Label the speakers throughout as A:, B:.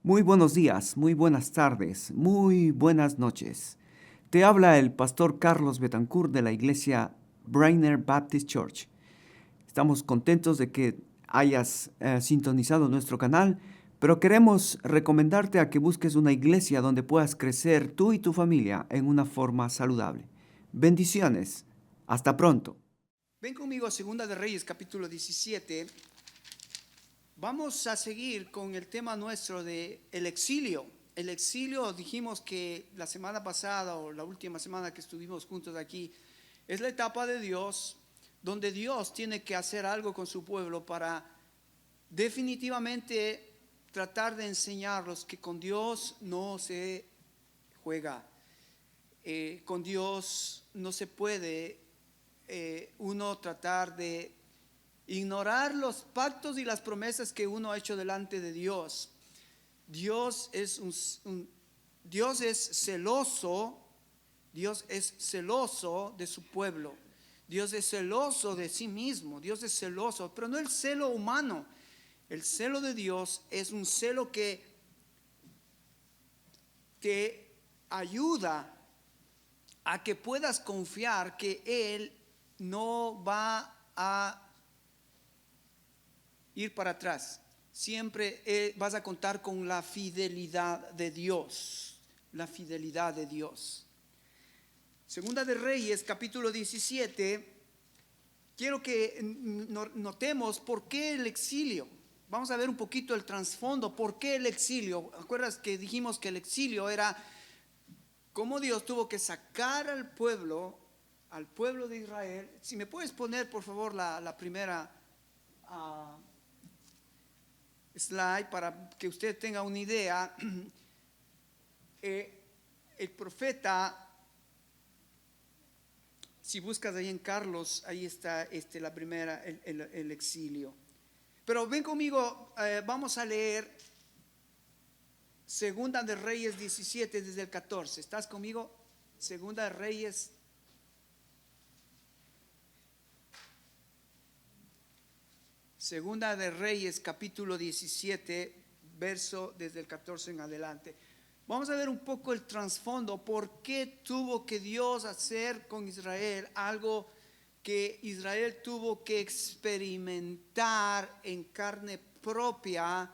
A: Muy buenos días, muy buenas tardes, muy buenas noches. Te habla el pastor Carlos Betancourt de la iglesia Brainer Baptist Church. Estamos contentos de que hayas sintonizado nuestro canal, pero queremos recomendarte a que busques una iglesia donde puedas crecer tú y tu familia en una forma saludable. Bendiciones. Hasta pronto.
B: Ven conmigo a Segunda de Reyes, capítulo 17. Vamos a seguir con el tema nuestro de el exilio. El exilio, dijimos que la semana pasada o la última semana que estuvimos juntos aquí, es la etapa de Dios donde Dios tiene que hacer algo con su pueblo para definitivamente tratar de enseñarlos que con Dios no se juega. Con Dios no se puede uno tratar de ignorar los pactos y las promesas que uno ha hecho delante de Dios. Dios es Dios es celoso. Dios es celoso de su pueblo. Dios es celoso de sí mismo. Dios es celoso, pero no el celo humano. El celo de Dios es un celo que te ayuda a que puedas confiar que Él no va a ir para atrás. Siempre vas a contar con la fidelidad de Dios. La fidelidad de Dios. Segunda de Reyes, capítulo 17. Quiero que notemos por qué el exilio. Vamos a ver un poquito el trasfondo. ¿Por qué el exilio? ¿Acuerdas que dijimos que el exilio era cómo Dios tuvo que sacar al pueblo de Israel? Si me puedes poner por favor la primera slide para que usted tenga una idea. El profeta, si buscas ahí en Carlos, ahí está la primera, el exilio. Pero ven conmigo, vamos a leer Segunda de Reyes 17 desde el 14. ¿Estás conmigo? Segunda de Reyes. Segunda de Reyes, capítulo 17, verso desde el 14 en adelante. Vamos a ver un poco el trasfondo. ¿Por qué tuvo que Dios hacer con Israel algo que Israel tuvo que experimentar en carne propia?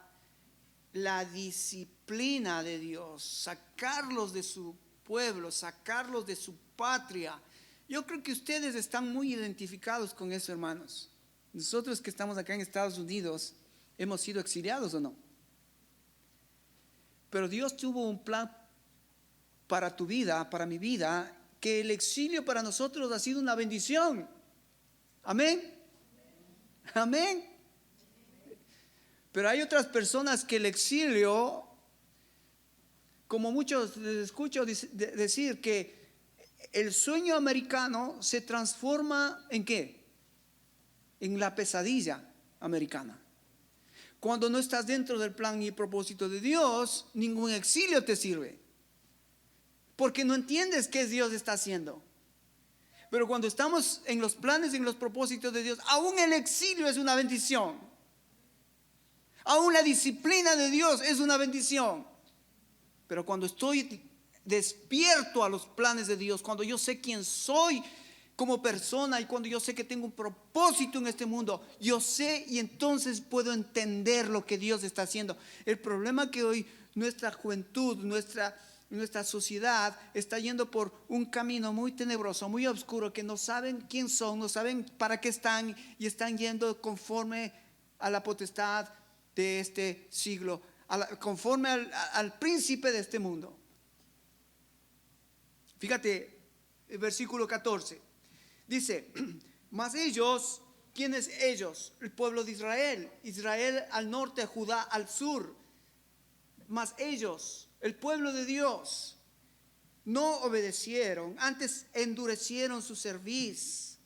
B: La disciplina de Dios, sacarlos de su pueblo, sacarlos de su patria. Yo creo que ustedes están muy identificados con eso, hermanos. Nosotros que estamos acá en Estados Unidos, ¿hemos sido exiliados o no? Pero Dios tuvo un plan para tu vida, para mi vida, que el exilio para nosotros ha sido una bendición. Amén. Amén. Pero hay otras personas que el exilio, como muchos les escucho decir, que el sueño americano se transforma ¿en qué? En la pesadilla americana. Cuando no estás dentro del plan y propósito de Dios, ningún exilio te sirve, porque no entiendes qué Dios está haciendo. Pero cuando estamos en los planes y en los propósitos de Dios, aún el exilio es una bendición. Aún la disciplina de Dios es una bendición. Pero cuando estoy despierto a los planes de Dios, cuando yo sé quién soy como persona y cuando yo sé que tengo un propósito en este mundo, yo sé y entonces puedo entender lo que Dios está haciendo. El problema que hoy nuestra juventud, nuestra sociedad está yendo por un camino muy tenebroso, muy oscuro, que no saben quién son, no saben para qué están y están yendo conforme a la potestad de este siglo, conforme al príncipe de este mundo. Fíjate el versículo 14. Dice, mas ellos, ¿quiénes ellos? El pueblo de Israel. Israel al norte, Judá al sur. Mas ellos, el pueblo de Dios, no obedecieron, antes endurecieron su cerviz,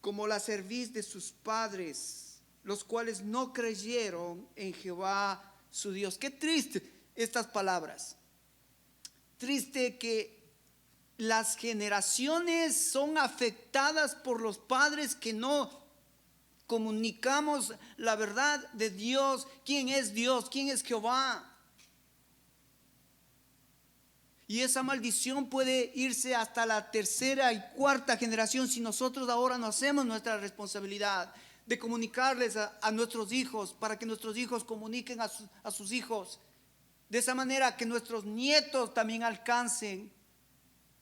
B: como la cerviz de sus padres, los cuales no creyeron en Jehová su Dios. Qué triste estas palabras. Triste que las generaciones son afectadas por los padres que no comunicamos la verdad de Dios, quién es Jehová. Y esa maldición puede irse hasta la tercera y cuarta generación si nosotros ahora no hacemos nuestra responsabilidad de comunicarles a nuestros hijos, para que nuestros hijos comuniquen a sus hijos. De esa manera que nuestros nietos también alcancen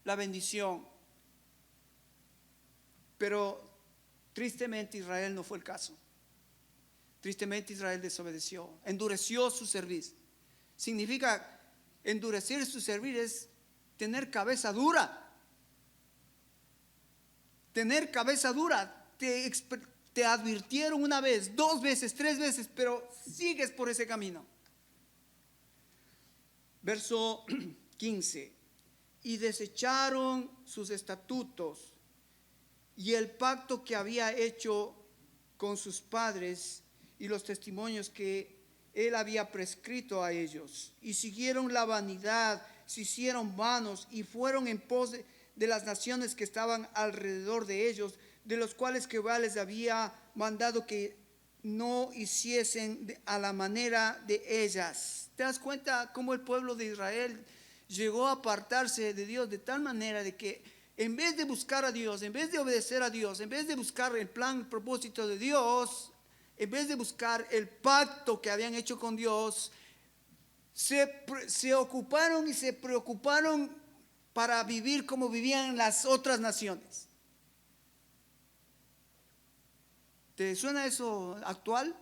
B: la bendición. Pero tristemente Israel no fue el caso. Tristemente Israel desobedeció, endureció su cerviz. Significa endurecer su cerviz es tener cabeza dura. Tener cabeza dura. Te advirtieron una vez, 2 veces, 3 veces, pero sigues por ese camino. Verso 15. Y desecharon sus estatutos y el pacto que había hecho con sus padres y los testimonios que él había prescrito a ellos, y siguieron la vanidad, se hicieron vanos y fueron en pos de las naciones que estaban alrededor de ellos, de los cuales Jehová les había mandado que no hiciesen a la manera de ellas. ¿Te das cuenta cómo el pueblo de Israel llegó a apartarse de Dios de tal manera de que en vez de buscar a Dios, en vez de obedecer a Dios, en vez de buscar el plan, el propósito de Dios, en vez de buscar el pacto que habían hecho con Dios, se ocuparon y se preocuparon para vivir como vivían las otras naciones? ¿Te suena eso actual?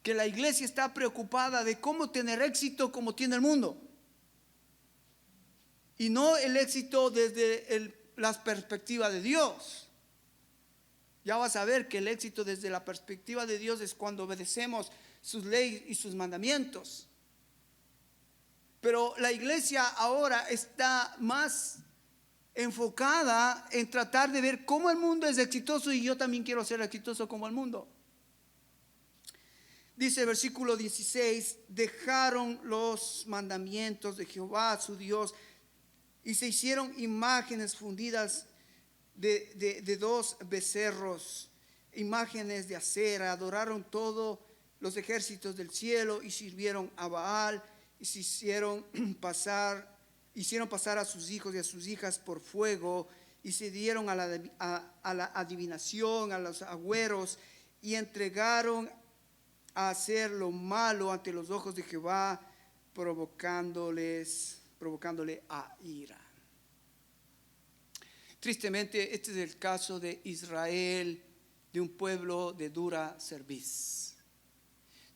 B: Que la iglesia está preocupada de cómo tener éxito como tiene el mundo. Y no el éxito desde la perspectiva de Dios. Ya vas a ver que el éxito desde la perspectiva de Dios es cuando obedecemos sus leyes y sus mandamientos. Pero la iglesia ahora está más enfocada en tratar de ver cómo el mundo es exitoso y yo también quiero ser exitoso como el mundo. Dice el versículo 16, dejaron los mandamientos de Jehová su Dios y se hicieron imágenes fundidas de 2 becerros, imágenes de acera, adoraron todos los ejércitos del cielo y sirvieron a Baal y se hicieron pasar a sus hijos y a sus hijas por fuego y se dieron a la adivinación, a los agüeros y entregaron a hacer lo malo ante los ojos de Jehová, provocándole a ira. Tristemente, este es el caso de Israel, de un pueblo de dura cerviz,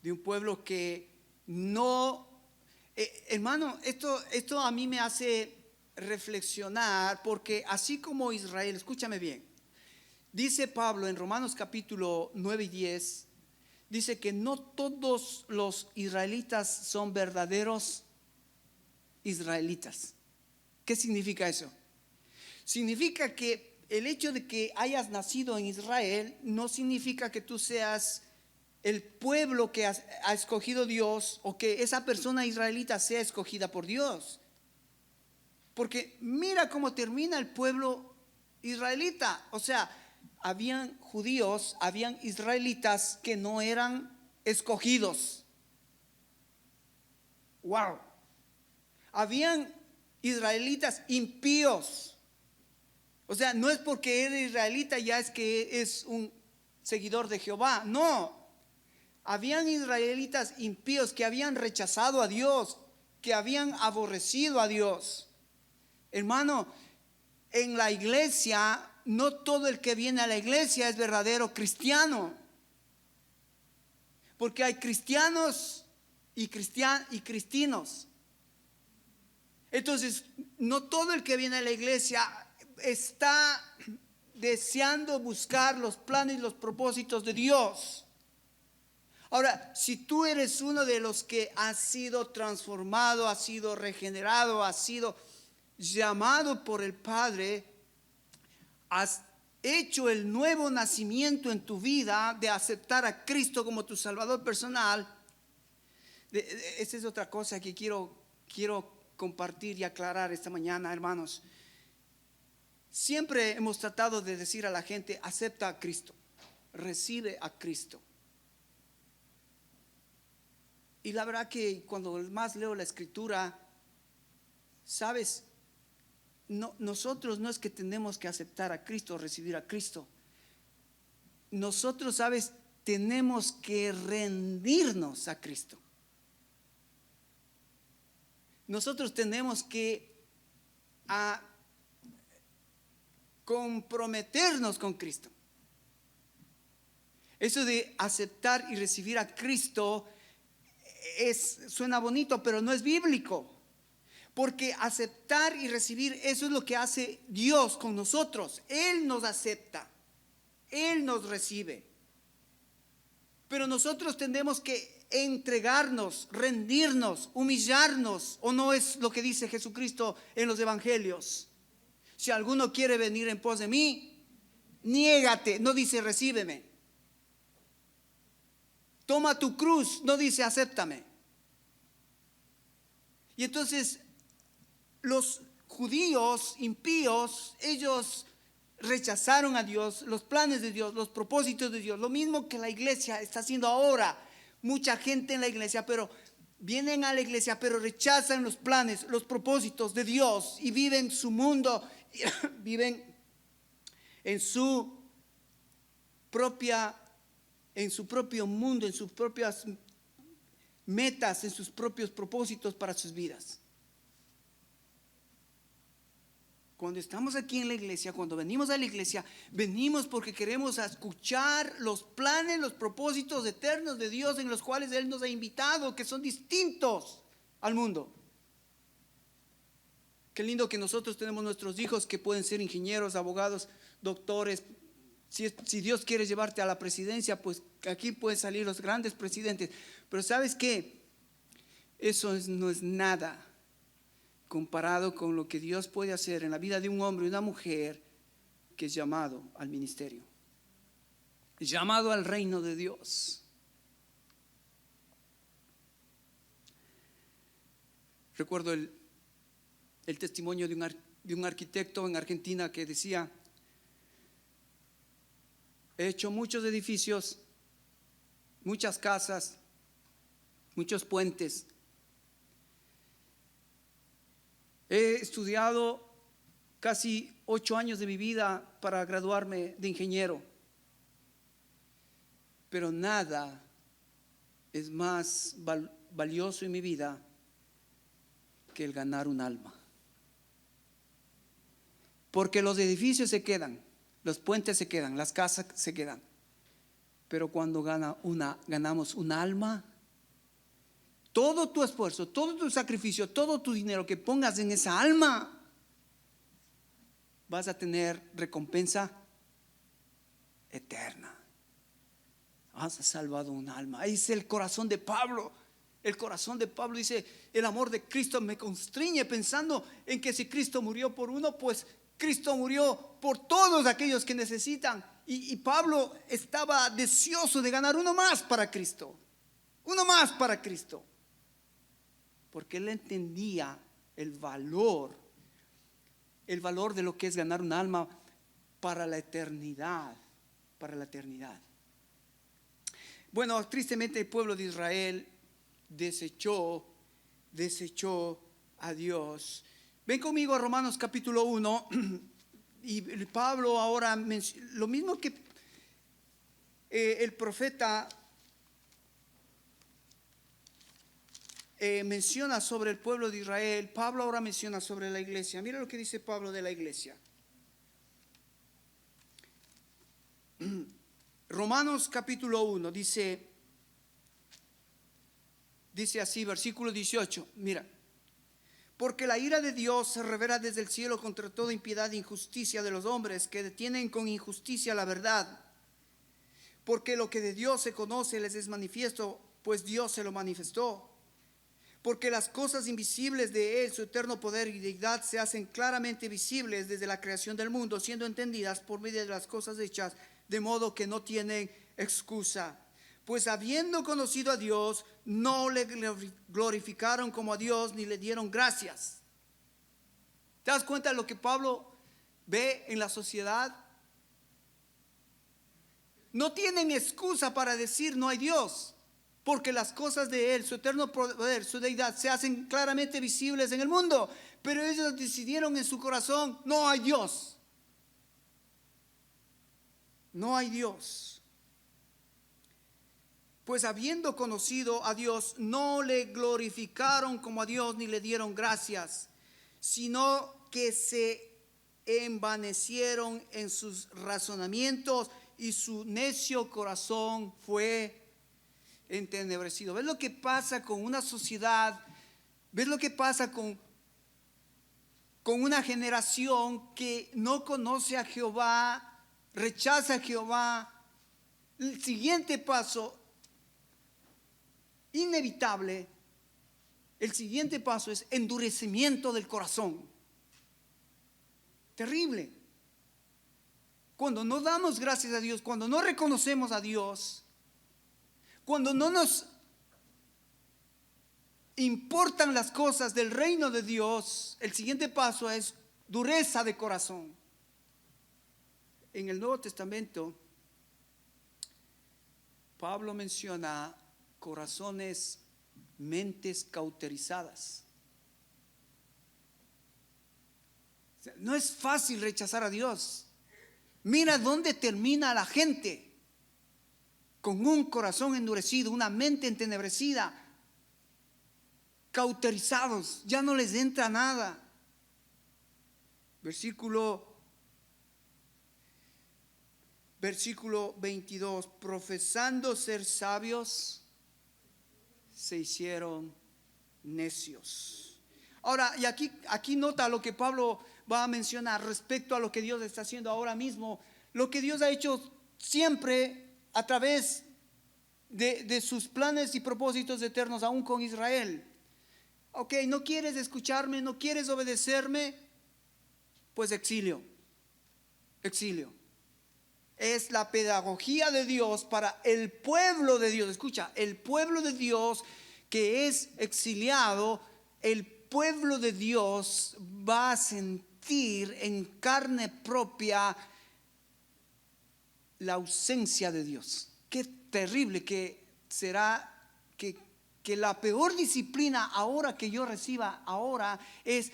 B: de un pueblo que no, hermano, esto a mí me hace reflexionar, porque así como Israel, escúchame bien, dice Pablo en Romanos capítulo 9 y 10, dice que no todos los israelitas son verdaderos israelitas. ¿Qué significa eso? Significa que el hecho de que hayas nacido en Israel no significa que tú seas el pueblo que ha escogido Dios, o que esa persona israelita sea escogida por Dios. Porque mira cómo termina el pueblo israelita. O sea, habían judíos, habían israelitas que no eran escogidos. Wow. Habían israelitas impíos. O sea, no es porque eres israelita ya es que es un seguidor de Jehová. No. Habían israelitas impíos que habían rechazado a Dios, que habían aborrecido a Dios. Hermano, en la iglesia, no todo el que viene a la iglesia es verdadero cristiano. Porque hay cristianos y cristinos. Entonces, no todo el que viene a la iglesia está deseando buscar los planes y los propósitos de Dios. Ahora, si tú eres uno de los que ha sido transformado, ha sido regenerado, ha sido llamado por el Padre, has hecho el nuevo nacimiento en tu vida de aceptar a Cristo como tu Salvador personal, esa es otra cosa que quiero compartir y aclarar esta mañana, hermanos. Siempre hemos tratado de decir a la gente, acepta a Cristo. recibe a Cristo. Y la verdad que cuando más leo la Escritura, sabes, nosotros no es que tenemos que aceptar a Cristo, recibir a Cristo. Nosotros, sabes, tenemos que rendirnos a Cristo. Nosotros tenemos que comprometernos con Cristo. Eso de aceptar y recibir a Cristo suena bonito, pero no es bíblico. Porque aceptar y recibir, eso es lo que hace Dios con nosotros. Él nos acepta, Él nos recibe. Pero nosotros tenemos que entregarnos, rendirnos, humillarnos. ¿O no es lo que dice Jesucristo en los evangelios? Si alguno quiere venir en pos de mí, niégate. No dice recíbeme. Toma tu cruz, no dice acéptame. Y entonces los judíos impíos, ellos rechazaron a Dios, los planes de Dios, los propósitos de Dios. Lo mismo que la iglesia está haciendo ahora. Mucha gente en la iglesia, pero vienen a la iglesia, pero rechazan los planes, los propósitos de Dios y viven su mundo, viven en su propio mundo, en sus propias metas, en sus propios propósitos para sus vidas. Cuando estamos aquí en la iglesia, cuando venimos a la iglesia, venimos porque queremos escuchar los planes, los propósitos eternos de Dios en los cuales Él nos ha invitado, que son distintos al mundo. Qué lindo que nosotros tenemos nuestros hijos que pueden ser ingenieros, abogados, doctores. Si Dios quiere llevarte a la presidencia, pues aquí pueden salir los grandes presidentes. Pero ¿sabes qué? Eso no es nada comparado con lo que Dios puede hacer en la vida de un hombre y una mujer que es llamado al ministerio, llamado al reino de Dios. Recuerdo el testimonio de un arquitecto en Argentina que decía: he hecho muchos edificios, muchas casas, muchos puentes. He estudiado casi 8 años de mi vida para graduarme de ingeniero, pero nada es más valioso en mi vida que el ganar un alma. Porque los edificios se quedan, los puentes se quedan, las casas se quedan, pero cuando ganamos un alma, todo tu esfuerzo, todo tu sacrificio, todo tu dinero que pongas en esa alma, vas a tener recompensa eterna. Has salvado un alma. Ahí es el corazón de Pablo. El corazón de Pablo dice: el amor de Cristo me constriñe, pensando en que si Cristo murió por uno, pues Cristo murió por todos aquellos que necesitan. Y Pablo estaba deseoso de ganar uno más para Cristo. Uno más para Cristo. Porque él entendía el valor de lo que es ganar un alma para la eternidad, para la eternidad. Bueno, tristemente el pueblo de Israel desechó a Dios. Ven conmigo a Romanos capítulo 1 y Pablo ahora lo mismo que el profeta menciona sobre el pueblo de Israel. Pablo ahora menciona sobre la iglesia. Mira lo que dice Pablo de la iglesia. Romanos capítulo 1 dice así, versículo 18. Mira: porque la ira de Dios se revela desde el cielo contra toda impiedad e injusticia de los hombres que detienen con injusticia la verdad. Porque lo que de Dios se conoce les es manifiesto, pues Dios se lo manifestó. Porque las cosas invisibles de Él, su eterno poder y deidad, se hacen claramente visibles desde la creación del mundo, siendo entendidas por medio de las cosas hechas, de modo que no tienen excusa. Pues habiendo conocido a Dios, no le glorificaron como a Dios, ni le dieron gracias. ¿Te das cuenta de lo que Pablo ve en la sociedad? no tienen excusa para decir no hay Dios, porque las cosas de Él, su eterno poder, su deidad, se hacen claramente visibles en el mundo. Pero ellos decidieron en su corazón, no hay Dios. No hay Dios. Pues habiendo conocido a Dios, no le glorificaron como a Dios ni le dieron gracias, sino que se envanecieron en sus razonamientos y su necio corazón fue entenebrecido. ¿Ves lo que pasa con una sociedad? ¿Ves lo que pasa con una generación que no conoce a Jehová, rechaza a Jehová? El siguiente paso, inevitable, el siguiente paso es endurecimiento del corazón. Terrible. Cuando no damos gracias a Dios, cuando no reconocemos a Dios, cuando no nos importan las cosas del reino de Dios, el siguiente paso es dureza de corazón. En el Nuevo Testamento, Pablo menciona corazones, mentes cauterizadas. No es fácil rechazar a Dios. Mira dónde termina la gente. Con un corazón endurecido, una mente entenebrecida, cauterizados, ya no les entra nada. Versículo 22, profesando ser sabios, se hicieron necios. Ahora, y aquí nota lo que Pablo va a mencionar respecto a lo que Dios está haciendo ahora mismo, lo que Dios ha hecho siempre a través de sus planes y propósitos eternos, aún con Israel. Ok, no quieres escucharme, no quieres obedecerme, pues exilio. Es la pedagogía de Dios para el pueblo de Dios. Escucha, el pueblo de Dios que es exiliado, el pueblo de Dios va a sentir en carne propia la ausencia de Dios. Qué terrible que será que la peor disciplina ahora que yo reciba ahora es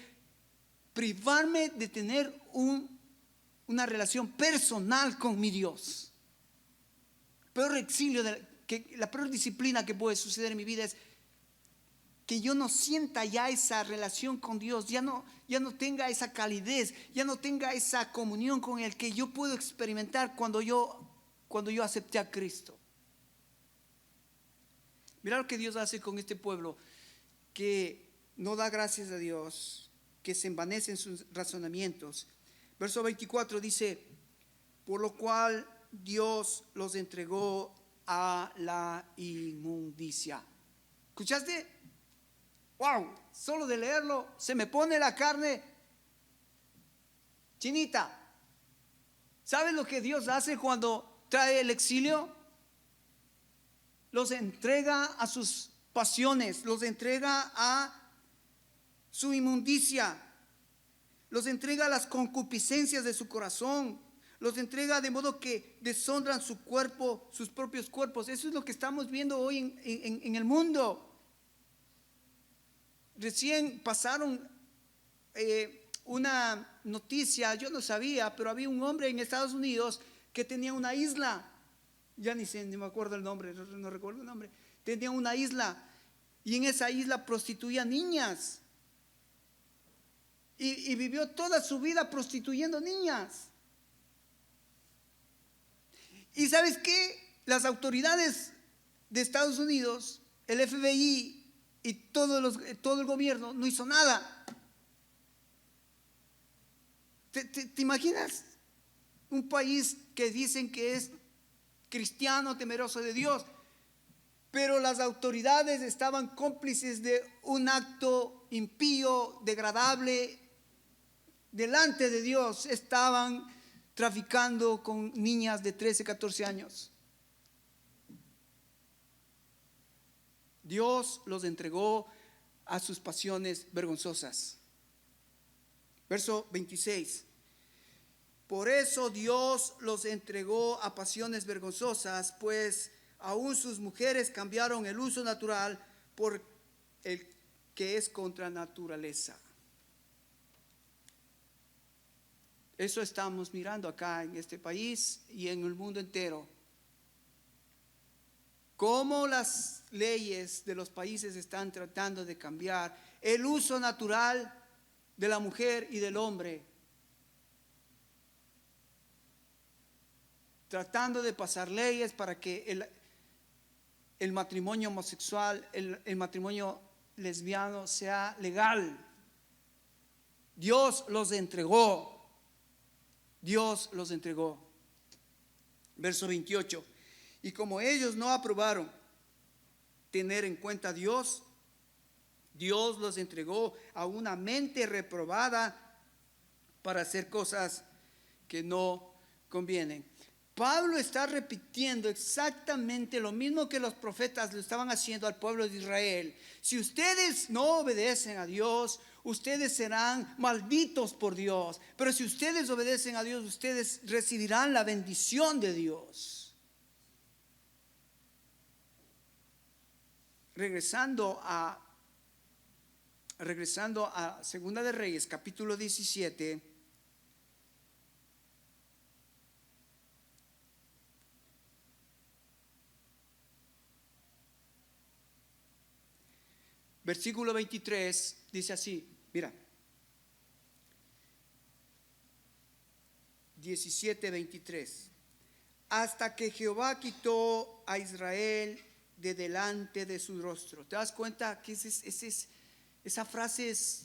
B: privarme de tener una relación personal con mi Dios. Peor exilio, la peor disciplina que puede suceder en mi vida es que yo no sienta ya esa relación con Dios, ya no tenga esa calidez, ya no tenga esa comunión con Él que yo puedo experimentar cuando yo acepté a Cristo. Mira lo que Dios hace con este pueblo que no da gracias a Dios, que se envanece en sus razonamientos. Verso 24 dice, por lo cual Dios los entregó a la inmundicia. ¿Escuchaste? Wow, solo de leerlo se me pone la carne chinita. ¿Sabes lo que Dios hace cuando trae el exilio? Los entrega a sus pasiones, los entrega a su inmundicia, los entrega a las concupiscencias de su corazón, los entrega de modo que deshonran su cuerpo, sus propios cuerpos. Eso es lo que estamos viendo hoy en el mundo. Recién pasaron una noticia, yo no sabía, pero había un hombre en Estados Unidos que tenía una isla. Ya ni me acuerdo el nombre, no recuerdo el nombre. Tenía una isla y en esa isla prostituía niñas. Y vivió toda su vida prostituyendo niñas. ¿Y sabes qué? Las autoridades de Estados Unidos, el FBI y todo el gobierno no hizo nada. ¿Te imaginas? Un país que dicen que es cristiano, temeroso de Dios, pero las autoridades estaban cómplices de un acto impío, degradable, delante de Dios. Estaban traficando con niñas de 13, 14 años. Dios los entregó a sus pasiones vergonzosas. Verso 26. Por eso Dios los entregó a pasiones vergonzosas, pues aún sus mujeres cambiaron el uso natural por el que es contra naturaleza. Eso estamos mirando acá en este país y en el mundo entero. Cómo las leyes de los países están tratando de cambiar el uso natural de la mujer y del hombre, tratando de pasar leyes para que el matrimonio homosexual, el matrimonio lesbiano sea legal. Dios los entregó. Dios los entregó. Verso 28. Y como ellos no aprobaron tener en cuenta a Dios, Dios los entregó a una mente reprobada para hacer cosas que no convienen. Pablo está repitiendo exactamente lo mismo que los profetas lo estaban haciendo al pueblo de Israel. Si ustedes no obedecen a Dios, ustedes serán malditos por Dios. Pero si ustedes obedecen a Dios, ustedes recibirán la bendición de Dios. Regresando a Segunda de Reyes, capítulo 17. Versículo 23 dice así, mira, 17:23. Hasta que Jehová quitó a Israel de delante de su rostro. ¿Te das cuenta que esa frase es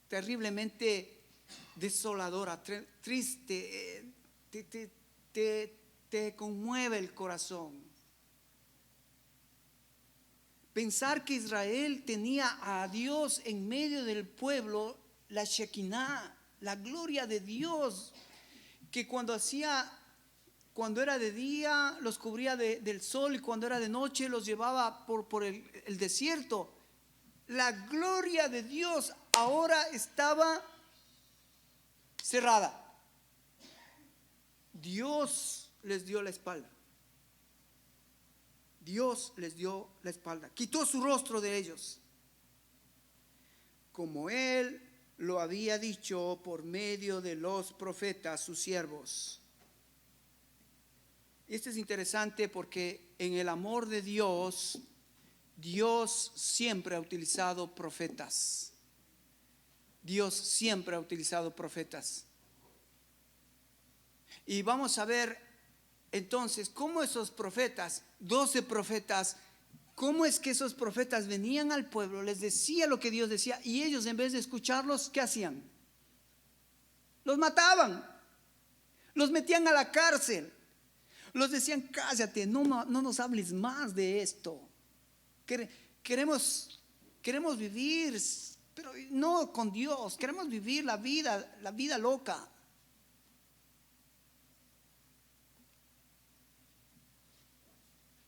B: terriblemente desoladora, triste, te conmueve el corazón? Pensar que Israel tenía a Dios en medio del pueblo, la Shekinah, la gloria de Dios, que cuando era de día los cubría del sol y cuando era de noche los llevaba por el desierto. La gloria de Dios ahora estaba cerrada. Dios les dio la espalda. Dios les dio la espalda, quitó su rostro de ellos, como Él lo había dicho por medio de los profetas, sus siervos. Esto es interesante porque en el amor de Dios, Dios siempre ha utilizado profetas. Dios siempre ha utilizado profetas. Y vamos a ver entonces cómo esos profetas, 12 profetas, cómo es que esos profetas venían al pueblo, les decía lo que Dios decía y ellos en vez de escucharlos, ¿qué hacían? Los mataban, los metían a la cárcel, los decían, cállate, no nos hables más de esto. Queremos vivir, pero no con Dios, queremos vivir la vida loca.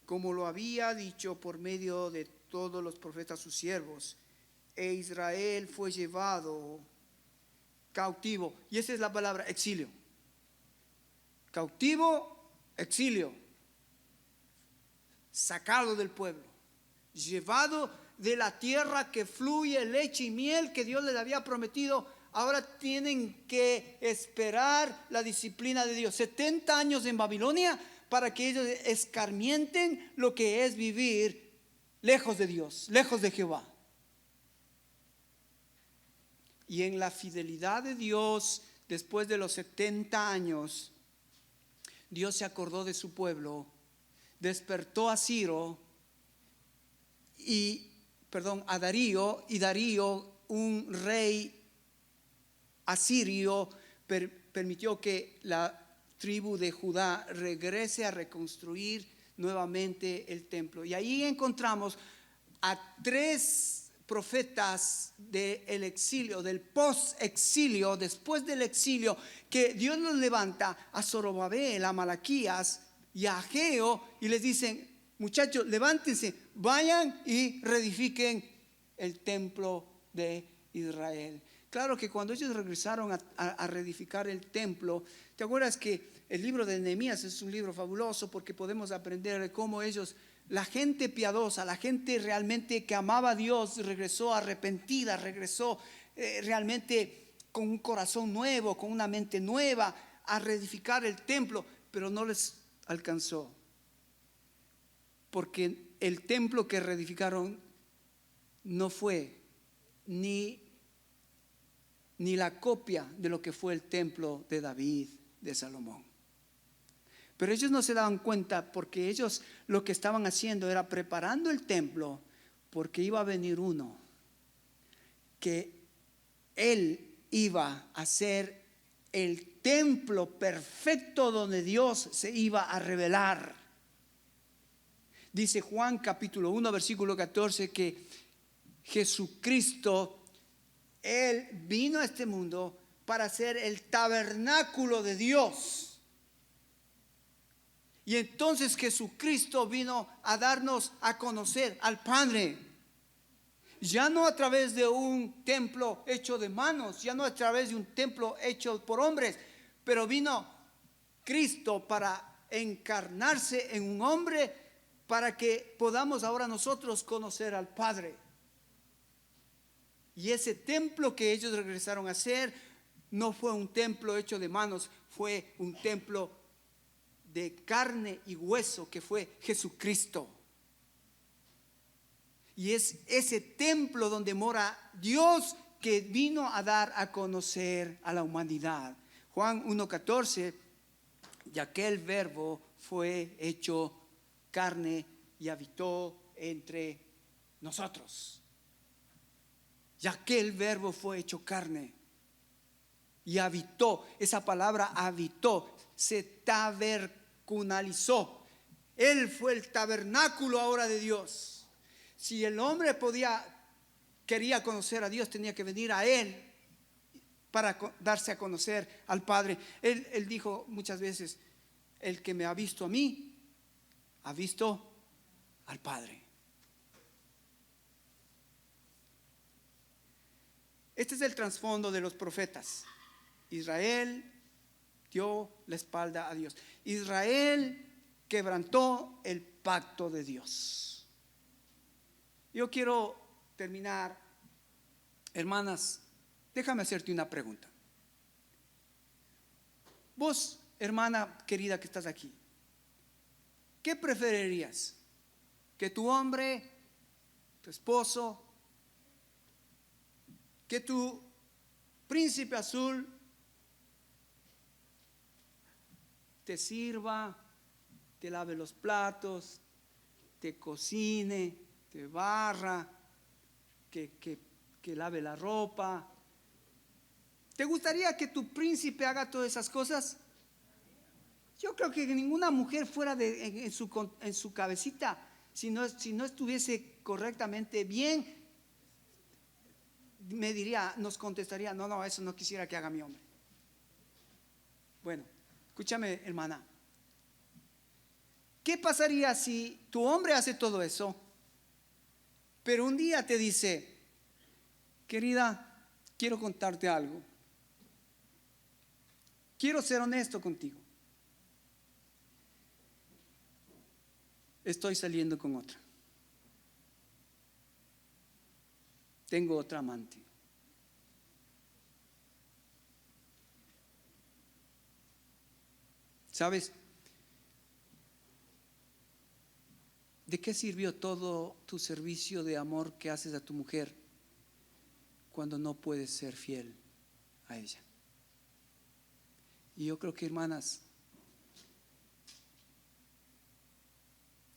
B: Como lo había dicho por medio de todos los profetas sus siervos, e Israel fue llevado cautivo. Y esa es la palabra, exilio. Cautivo, exilio. Sacado del pueblo. Llevado de la tierra que fluye leche y miel que Dios les había prometido. Ahora tienen que esperar la disciplina de Dios. 70 años en Babilonia para que ellos escarmienten lo que es vivir lejos de Dios, lejos de Jehová. Y en la fidelidad de Dios, después de los 70 años, Dios se acordó de su pueblo, despertó a Darío, y Darío, un rey asirio, permitió que la tribu de Judá regrese a reconstruir nuevamente el templo. Y ahí encontramos a 3 profetas del exilio, del post-exilio, después del exilio, que Dios los levanta, a Zorobabel, a Malaquías y a Ageo, y les dicen, muchachos, levántense, vayan y reedifiquen el templo de Israel. Claro que cuando ellos regresaron a reedificar el templo, ¿te acuerdas que el libro de Nehemías es un libro fabuloso porque podemos aprender de cómo ellos, la gente piadosa, la gente realmente que amaba a Dios, regresó arrepentida, regresó realmente con un corazón nuevo, con una mente nueva, a reedificar el templo, pero no les alcanzó, porque el templo que reedificaron no fue ni la copia de lo que fue el templo de David, de Salomón. Pero ellos no se daban cuenta, porque ellos lo que estaban haciendo era preparando el templo, porque iba a venir uno que él iba a ser el templo perfecto donde Dios se iba a revelar. Dice Juan capítulo 1 versículo 14 que Jesucristo, Él vino a este mundo para ser el tabernáculo de Dios. Y entonces Jesucristo vino a darnos a conocer al Padre. Ya no a través de un templo hecho de manos, ya no a través de un templo hecho por hombres, pero vino Cristo para encarnarse en un hombre para que podamos ahora nosotros conocer al Padre. Y ese templo que ellos regresaron a hacer no fue un templo hecho de manos, fue un templo de carne y hueso que fue Jesucristo. Y es ese templo donde mora Dios que vino a dar a conocer a la humanidad. Juan 1:14, y aquel verbo fue hecho carne y habitó entre nosotros. Y aquel verbo fue hecho carne y habitó. Esa palabra habitó, se tabernacularizó. Él fue el tabernáculo ahora de Dios. Si el hombre quería conocer a Dios, tenía que venir a Él para darse a conocer al Padre. Él dijo muchas veces: el que me ha visto a mí, ha visto al Padre. Este es el trasfondo de los profetas. Israel dio la espalda a Dios. Israel quebrantó el pacto de Dios. Yo quiero terminar, hermanas, déjame hacerte una pregunta. Vos, hermana querida que estás aquí, ¿qué preferirías? ¿Que tu hombre, tu esposo, que tu príncipe azul te sirva, te lave los platos, te cocine, te barra, que lave la ropa? ¿Te gustaría que tu príncipe haga todas esas cosas? Yo creo que ninguna mujer fuera en su cabecita, si no estuviese correctamente bien, nos contestaría: no, eso no quisiera que haga mi hombre. Bueno, escúchame, hermana. ¿Qué pasaría si tu hombre hace todo eso, pero un día te dice: querida, quiero contarte algo, quiero ser honesto contigo, estoy saliendo con otra, tengo otra amante? ¿Sabes? ¿De qué sirvió todo tu servicio de amor que haces a tu mujer cuando no puedes ser fiel a ella? Y yo creo que, hermanas,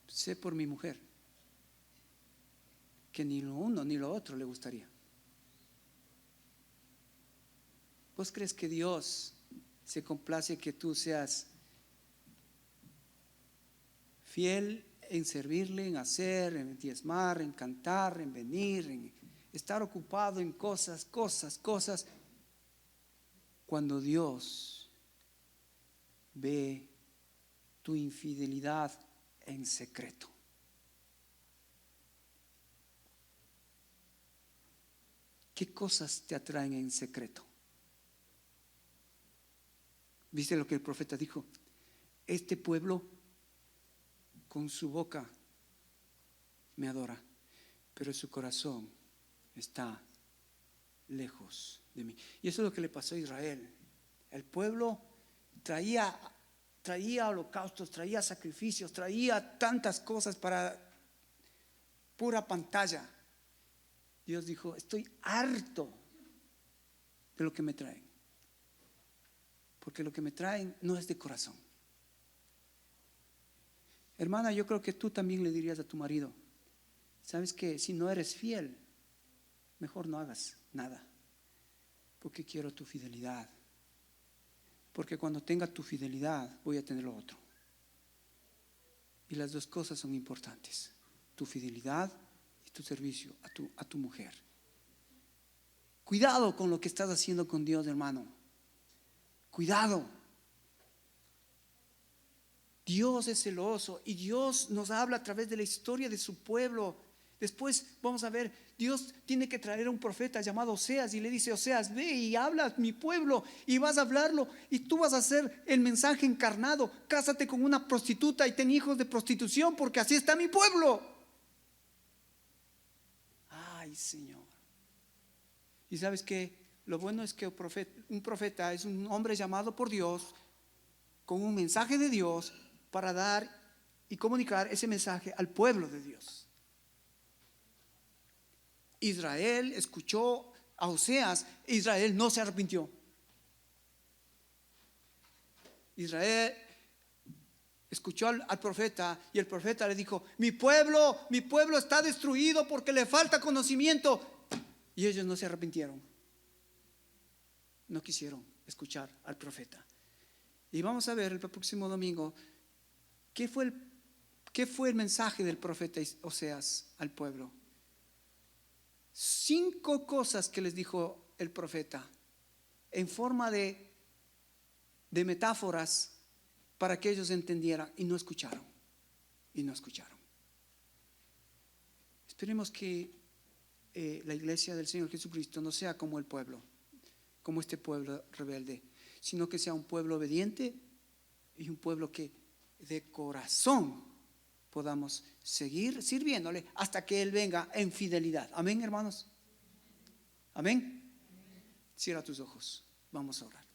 B: sé por mi mujer que ni lo uno ni lo otro le gustaría. ¿Vos crees que Dios se complace que tú seas fiel en servirle, en hacer, en diezmar, en cantar, en venir, en estar ocupado en cosas, cuando Dios ve tu infidelidad en secreto? ¿Qué cosas te atraen en secreto? ¿Viste lo que el profeta dijo? Este pueblo con su boca me adora, pero su corazón está lejos de mí. Y eso es lo que le pasó a Israel. El pueblo traía holocaustos, traía sacrificios, traía tantas cosas para pura pantalla. Dios dijo, estoy harto de lo que me traen, porque lo que me traen no es de corazón. Hermana, yo creo que tú también le dirías a tu marido, ¿sabes qué? Si no eres fiel, mejor no hagas nada, porque quiero tu fidelidad. Porque cuando tenga tu fidelidad, voy a tener lo otro. Y las dos cosas son importantes: tu fidelidad y tu servicio a tu mujer. Cuidado con lo que estás haciendo con Dios, hermano. Cuidado. Dios es celoso y Dios nos habla a través de la historia de su pueblo. Después vamos a ver, Dios tiene que traer a un profeta llamado Oseas y le dice: Oseas, ve y habla a mi pueblo, y vas a hablarlo y tú vas a hacer el mensaje encarnado. Cásate con una prostituta y ten hijos de prostitución, porque así está mi pueblo. Ay, Señor. Y sabes que lo bueno es que un profeta es un hombre llamado por Dios con un mensaje de Dios para dar y comunicar ese mensaje al pueblo de Dios. Israel escuchó a Oseas, Israel no se arrepintió. Israel escuchó al profeta y el profeta le dijo: mi pueblo está destruido porque le falta conocimiento. Y ellos no se arrepintieron, no quisieron escuchar al profeta. Y vamos a ver el próximo domingo qué fue el mensaje del profeta Oseas al pueblo. 5 cosas que les dijo el profeta en forma de metáforas para que ellos entendieran, y no escucharon. Esperemos que la iglesia del Señor Jesucristo no sea como el pueblo, como este pueblo rebelde, sino que sea un pueblo obediente y un pueblo que de corazón podamos seguir sirviéndole hasta que Él venga en fidelidad. Amén, hermanos. Amén. Cierra tus ojos, vamos a orar.